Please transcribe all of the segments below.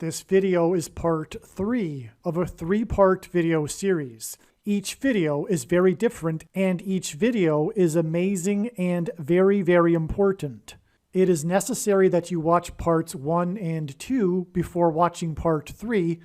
This video is part 3 of a 3-part video series. Each video is very different and each video is amazing and very, very important. It is necessary that you watch parts 1 and 2 before watching part 3,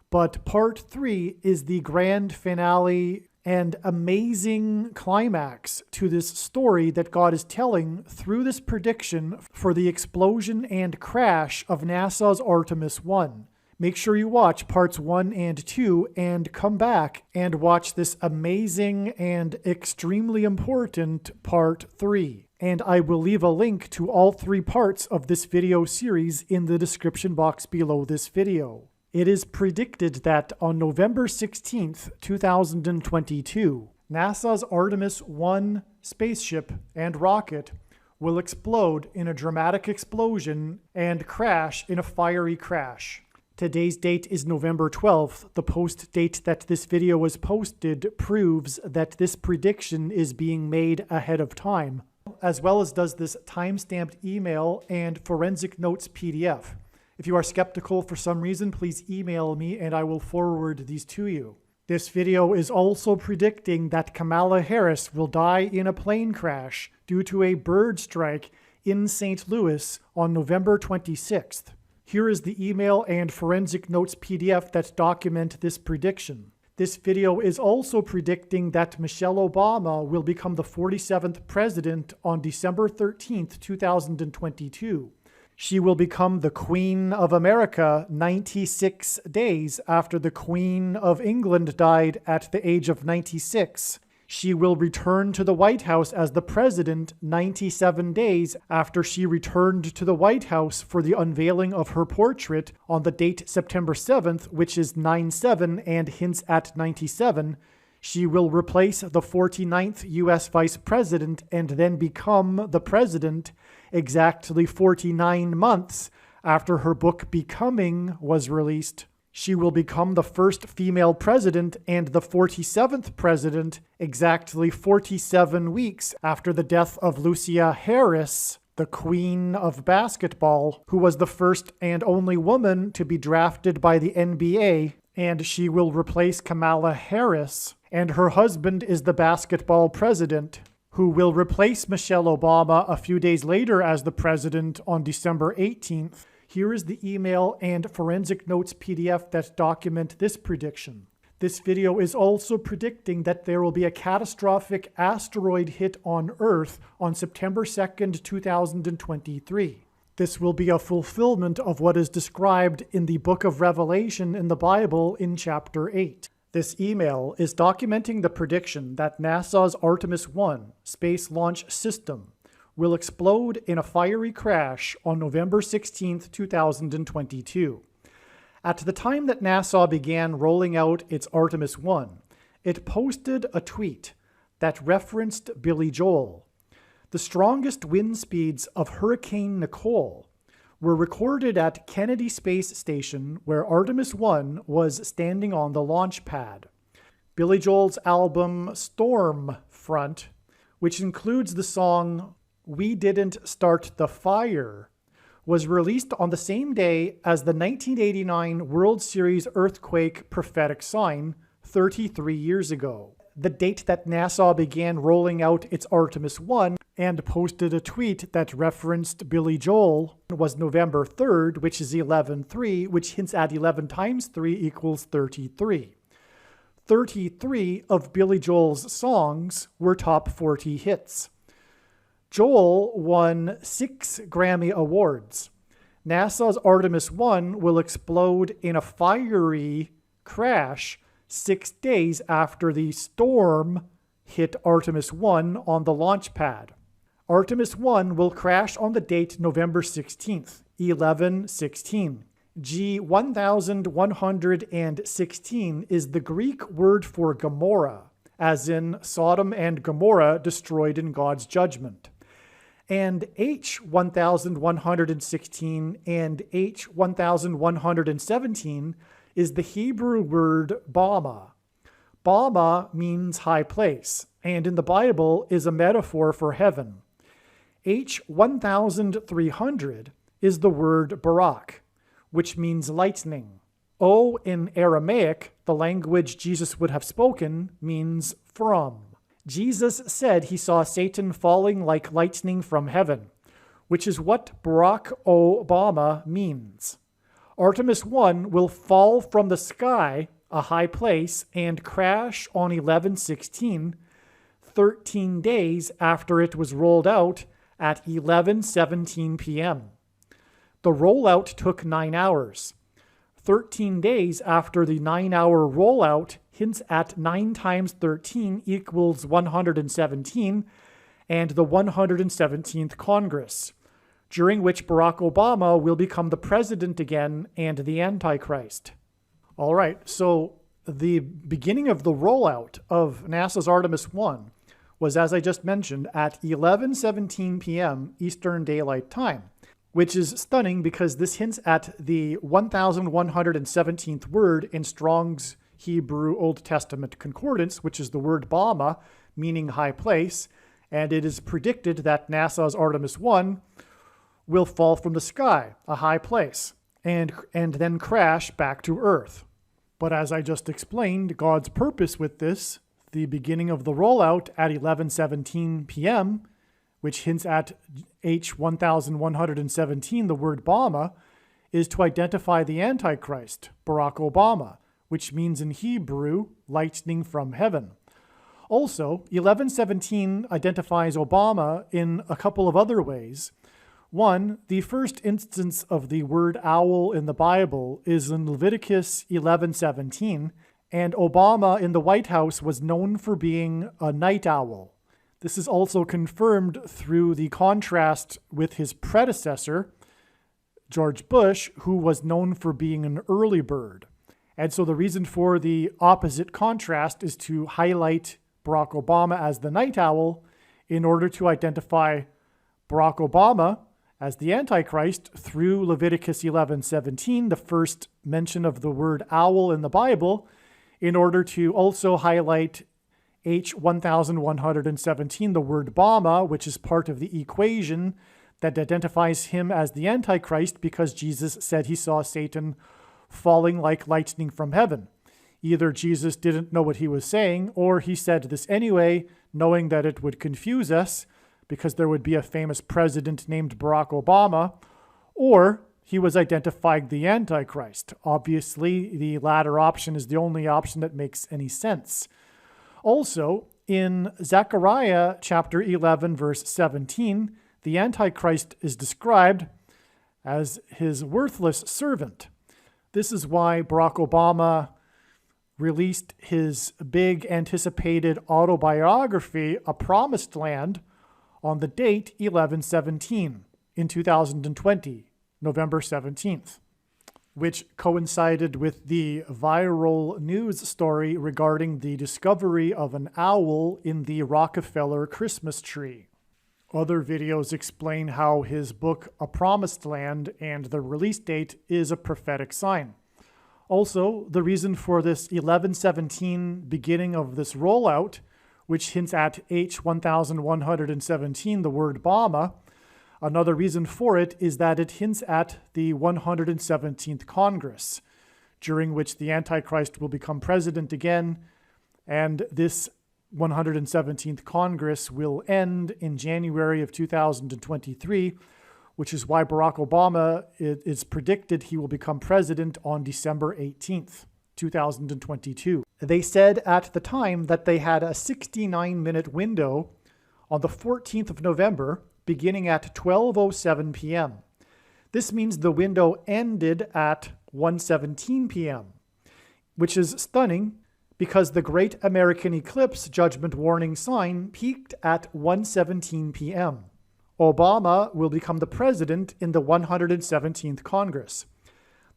but part 3 is the grand finale and amazing climax to this story that God is telling through this prediction for the explosion and crash of NASA's Artemis 1. Make sure you watch parts 1 and 2 and come back and watch this amazing and extremely important part 3. And I will leave a link to all 3 parts of this video series in the description box below this video. It is predicted that on November 16th, 2022, NASA's Artemis 1 spaceship and rocket will explode in a dramatic explosion and crash in a fiery crash. Today's date is November 12th. The post date that this video was posted proves that this prediction is being made ahead of time, as well as does this time-stamped email and forensic notes PDF. If you are skeptical for some reason, please email me and I will forward these to you. This video is also predicting that Kamala Harris will die in a plane crash due to a bird strike in St. Louis on November 26th. Here is the email and forensic notes PDF that document this prediction. This video is also predicting that Michelle Obama will become the 47th president on December 13th, 2022. She will become the Queen of America 96 days after the Queen of England died at the age of 96. She will return to the White House as the president 97 days after she returned to the White House for the unveiling of her portrait on the date September 7th, which is 9/7 and hints at 97. She will replace the 49th U.S. Vice President and then become the president exactly 49 months after her book Becoming was released. She will become the first female president and the 47th president exactly 47 weeks after the death of Lucia Harris, the queen of basketball, who was the first and only woman to be drafted by the NBA, and she will replace Kamala Harris, and her husband is the basketball president, who will replace Michelle Obama a few days later as the president on December 18th. Here is the email and forensic notes PDF that document this prediction. This video is also predicting that there will be a catastrophic asteroid hit on Earth on September 2nd, 2023. This will be a fulfillment of what is described in the book of Revelation in the Bible in chapter 8. This email is documenting the prediction that NASA's Artemis 1 space launch system will explode in a fiery crash on November 16, 2022. At the time that NASA began rolling out its Artemis 1, it posted a tweet that referenced Billy Joel. The strongest wind speeds of Hurricane Nicole were recorded at Kennedy Space Station, where Artemis 1 was standing on the launch pad. Billy Joel's album Stormfront, which includes the song We Didn't Start the Fire, was released on the same day as the 1989 World Series earthquake prophetic sign 33 years ago. The date that NASA began rolling out its Artemis 1 and posted a tweet that referenced Billy Joel was November 3rd, which is 11/3, which hints at 11 times 3 equals 33. 33 of Billy Joel's songs were top 40 hits. Joel won 6 Grammy Awards. NASA's Artemis 1 will explode in a fiery crash 6 days after the storm hit Artemis 1 on the launch pad. Artemis 1 will crash on the date November 16th, 11/16. G1116 is the Greek word for Gomorrah, as in Sodom and Gomorrah destroyed in God's judgment. And H1116 and H1117 is the Hebrew word Bama. Bama means high place, and in the Bible is a metaphor for heaven. H1300 is the word Barak, which means lightning. O in Aramaic, the language Jesus would have spoken, means from. Jesus said he saw Satan falling like lightning from heaven, which is what Barack Obama means. Artemis 1 will fall from the sky, a high place, and crash on 11/16, 13 days after it was rolled out at 11:17 p.m. The rollout took 9 hours. 13 days after the 9-hour rollout hints at 9 times 13 equals 117 and the 117th Congress, during which Barack Obama will become the president again and the Antichrist. All right, so the beginning of the rollout of NASA's Artemis 1 was, as I just mentioned, at 11:17 p.m. Eastern Daylight Time, which is stunning because this hints at the 1117th word in Strong's Hebrew Old Testament Concordance, which is the word Bama, meaning high place, and it is predicted that NASA's Artemis 1 will fall from the sky, a high place, and then crash back to Earth. But as I just explained, God's purpose with this, the beginning of the rollout at 11:17 p.m., which hints at H1117, the word Bama, is to identify the Antichrist, Barack Obama, which means in Hebrew, lightning from heaven. Also, 11:17 identifies Obama in a couple of other ways. One, the first instance of the word owl in the Bible is in Leviticus 11:17, and Obama in the White House was known for being a night owl. This is also confirmed through the contrast with his predecessor, George Bush, who was known for being an early bird. And so the reason for the opposite contrast is to highlight Barack Obama as the night owl in order to identify Barack Obama as the Antichrist through Leviticus 11:17, the first mention of the word owl in the Bible, in order to also highlight H1117, the word Bama, which is part of the equation that identifies him as the Antichrist because Jesus said he saw Satan falling like lightning from heaven. Either Jesus didn't know what he was saying, or he said this anyway, knowing that it would confuse us because there would be a famous president named Barack Obama, or he was identifying the Antichrist. Obviously, the latter option is the only option that makes any sense. Also, in Zechariah chapter 11, verse 17, the Antichrist is described as his worthless servant. This is why Barack Obama released his big anticipated autobiography, A Promised Land, on the date 11/17 in 2020, November 17th. Which coincided with the viral news story regarding the discovery of an owl in the Rockefeller Christmas tree. Other videos explain how his book, A Promised Land, and the release date is a prophetic sign. Also, the reason for this 11:17 beginning of this rollout, which hints at H1117, the word Bama, another reason for it is that it hints at the 117th Congress, during which the Antichrist will become president again, and this 117th Congress will end in January of 2023, which is why Barack Obama is predicted he will become president on December 18th, 2022. They said at the time that they had a 69-minute window on the 14th of November, beginning at 12:07 p.m. This means the window ended at 1:17 p.m., which is stunning because the Great American Eclipse Judgment Warning sign peaked at 1:17 p.m. Obama will become the president in the 117th Congress.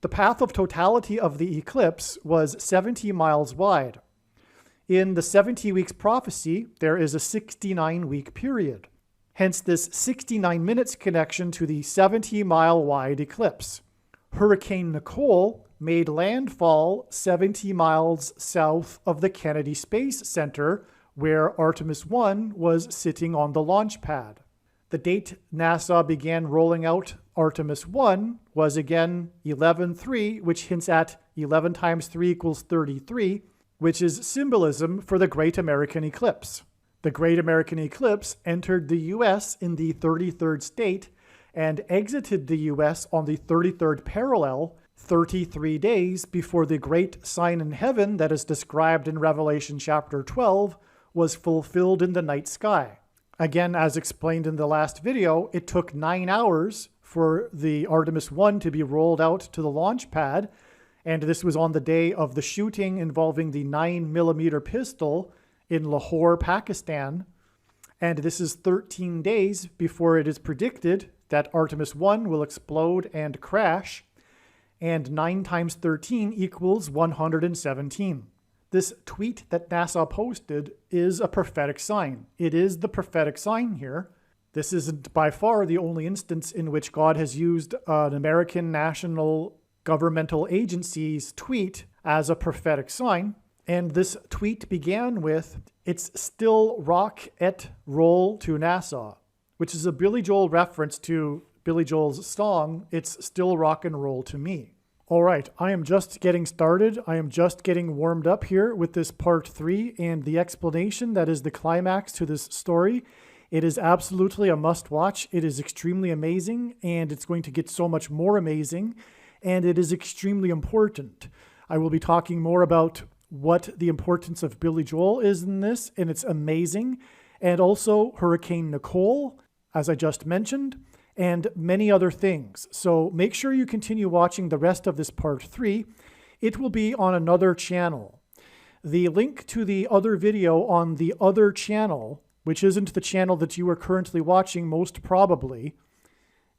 The path of totality of the eclipse was 70 miles wide. In the 70 weeks prophecy, there is a 69-week period. Hence this 69 minutes connection to the 70-mile wide eclipse. Hurricane Nicole made landfall 70 miles south of the Kennedy Space Center, where Artemis 1 was sitting on the launch pad. The date NASA began rolling out Artemis 1 was again 11.3, which hints at 11 times 3 equals 33, which is symbolism for the Great American Eclipse. The Great American Eclipse entered the U.S. in the 33rd state and exited the U.S. on the 33rd parallel 33 days before the great sign in heaven that is described in Revelation chapter 12 was fulfilled in the night sky. Again, as explained in the last video, it took 9 hours for the Artemis 1 to be rolled out to the launch pad, and this was on the day of the shooting involving the 9mm pistol in Lahore, Pakistan. And this is 13 days before it is predicted that Artemis 1 will explode and crash, and 9 times 13 equals 117. This tweet that NASA posted is a prophetic sign. It is the prophetic sign here. This isn't by far the only instance in which God has used an American national governmental agency's tweet as a prophetic sign. And this tweet began with, "It's still rock et roll to NASA," which is a Billy Joel reference to Billy Joel's song, "It's Still Rock and Roll to Me." All right, I am just getting started. I am just getting warmed up here with this part 3 and the explanation that is the climax to this story. It is absolutely a must-watch. It is extremely amazing, and it's going to get so much more amazing, and it is extremely important. I will be talking more about what the importance of Billy Joel is in this, and it's amazing, and also Hurricane Nicole, as I just mentioned, and many other things. So make sure you continue watching the rest of this part 3. It will be on another channel. The link to the other video on the other channel, which isn't the channel that you are currently watching most probably,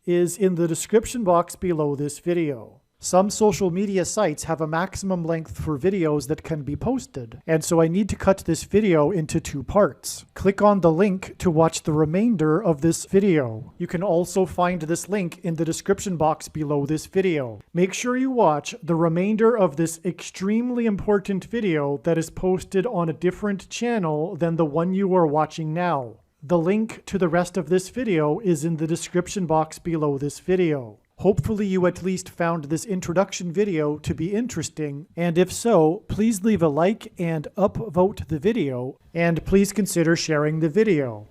is in the description box below this video. Some social media sites have a maximum length for videos that can be posted, and so I need to cut this video into 2 parts. Click on the link to watch the remainder of this video. You can also find this link in the description box below this video. Make sure you watch the remainder of this extremely important video that is posted on a different channel than the one you are watching now. The link to the rest of this video is in the description box below this video. Hopefully you at least found this introduction video to be interesting, and if so, please leave a like and upvote the video, and please consider sharing the video.